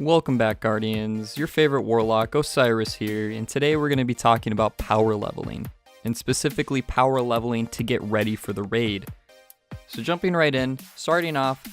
Welcome back, Guardians. Your favorite warlock, Osiris here, and today we're going to be talking about power leveling, and specifically power leveling to get ready for the raid. So jumping right in, starting off,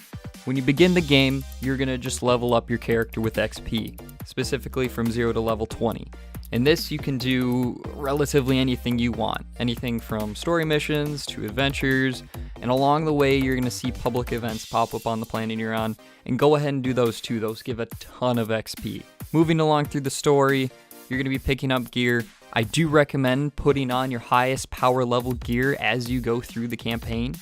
when you begin the game, you're going to just level up your character with XP, specifically from 0 to level 20. In this, you can do relatively anything you want, anything from story missions to adventures, and along the way, you're going to see public events pop up on the planet you're on, and go ahead and do those too. Those give a ton of XP. Moving along through the story, you're going to be picking up gear. I do recommend putting on your highest power level gear as you go through the campaign.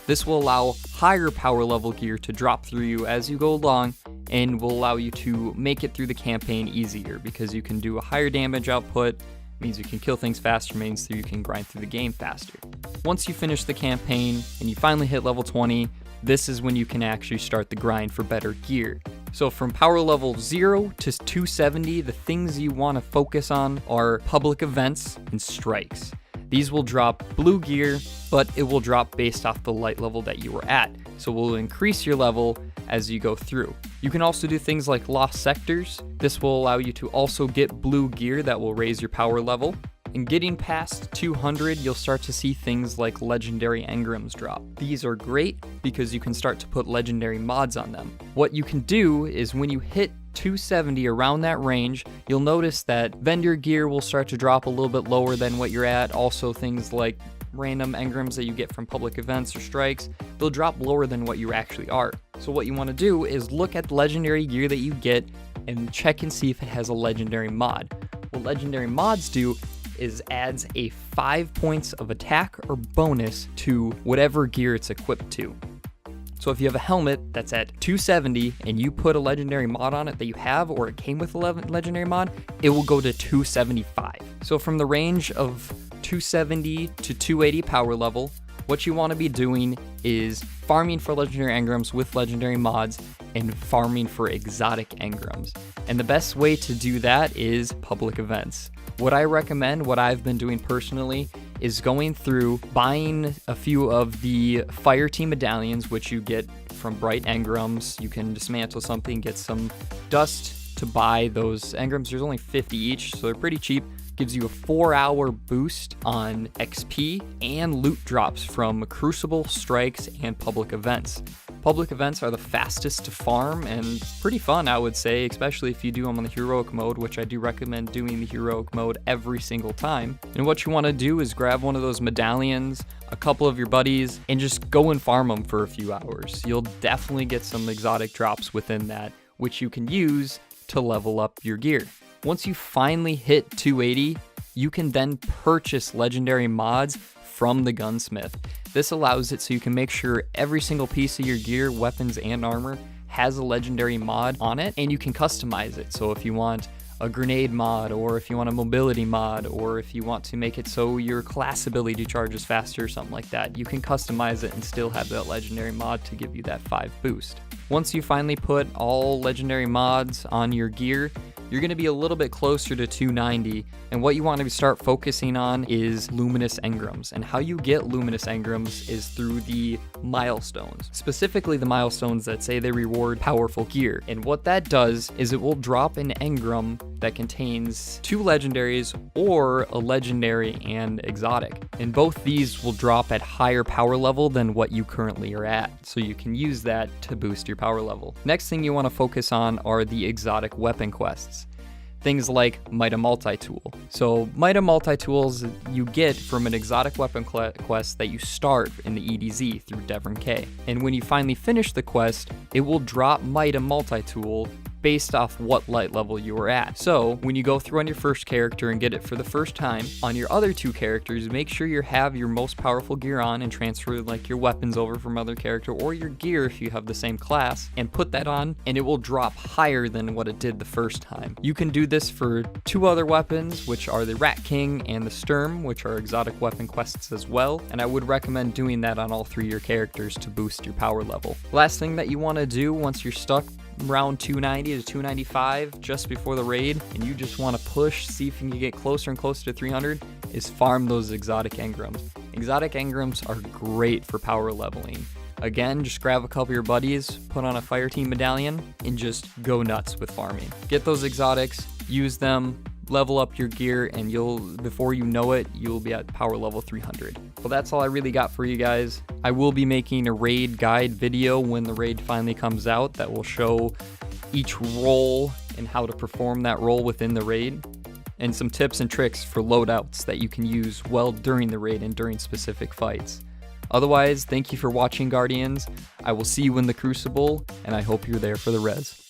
This will allow higher power level gear to drop through you as you go along, and will allow you to make it through the campaign easier because you can do a higher damage output, means you can kill things faster, means that you can grind through the game faster. Once you finish the campaign and you finally hit level 20, this is when you can actually start the grind for better gear. So from power level 0 to 270, the things you want to focus on are public events and strikes. These will drop blue gear, but it will drop based off the light level that you were at, so it will increase your level as you go through. You can also do things like lost sectors. This will allow you to also get blue gear that will raise your power level. And getting past 200, you'll start to see things like legendary engrams drop. These are great because you can start to put legendary mods on them. What you can do is when you hit 270 around that range, you'll notice that vendor gear will start to drop a little bit lower than what you're at. Also things like random engrams that you get from public events or strikes, they'll drop lower than what you actually are. So what you want to do is look at the legendary gear that you get and check and see if it has a legendary mod. What legendary mods do is adds a 5 points of attack or bonus to whatever gear it's equipped to. So if you have a helmet that's at 270 and you put a legendary mod on it that you have, or it came with a legendary mod, it will go to 275. So from the range of 270 to 280 power level, what you want to be doing is farming for legendary engrams with legendary mods and farming for exotic engrams. And the best way to do that is public events. What I recommend, what I've been doing personally, is going through buying a few of the fire team medallions, which you get from bright engrams. You can dismantle something, get some dust to buy those engrams. There's only 50 each, so they're pretty cheap. Gives you a 4-hour boost on XP and loot drops from crucible, strikes, and public events. Public events are the fastest to farm and pretty fun, I would say, especially if you do them on the heroic mode, which I do recommend doing the heroic mode every single time. And what you want to do is grab one of those medallions, a couple of your buddies, and just go and farm them for a few hours. You'll definitely get some exotic drops within that, which you can use to level up your gear. Once you finally hit 280, you can then purchase legendary mods from the gunsmith. This allows it so you can make sure every single piece of your gear, weapons, and armor has a legendary mod on it, and you can customize it. So if you want a grenade mod, or if you want a mobility mod, or if you want to make it so your class ability charges faster or something like that, you can customize it and still have that legendary mod to give you that 5 boost. Once you finally put all legendary mods on your gear, you're going to be a little bit closer to 290, and what you want to start focusing on is luminous engrams. And how you get luminous engrams is through the milestones, specifically the milestones that say they reward powerful gear. And what that does is it will drop an engram that contains 2 legendaries or a legendary and exotic. And both these will drop at higher power level than what you currently are at, so you can use that to boost your power level. Next thing you want to focus on are the exotic weapon quests. Things like Might Multi-Tool. So Might Multi-Tools you get from an exotic weapon quest that you start in the EDZ through Devon K. And when you finally finish the quest, it will drop Might Multi-Tool based off what light level you were at. So when you go through on your first character and get it for the first time, on your other 2 characters, make sure you have your most powerful gear on and transfer like your weapons over from other character, or your gear if you have the same class, and put that on, and it will drop higher than what it did the first time. You can do this for 2 other weapons, which are the Rat King and the Sturm, which are exotic weapon quests as well, and I would recommend doing that on all 3 of your characters to boost your power level. Last thing that you want to do once you're stuck around 290 to 295 just before the raid, and you just want to push, see if you can get closer and closer to 300, is farm those exotic engrams. Exotic engrams are great for power leveling. Again, just grab a couple of your buddies, put on a fire team medallion, and just go nuts with farming. Get those exotics, use them, level up your gear, and before you know it, you'll be at power level 300. Well, that's all I really got for you guys. I will be making a raid guide video when the raid finally comes out that will show each role and how to perform that role within the raid, and some tips and tricks for loadouts that you can use well during the raid and during specific fights. Otherwise, thank you for watching, Guardians. I will see you in the Crucible, and I hope you're there for the res.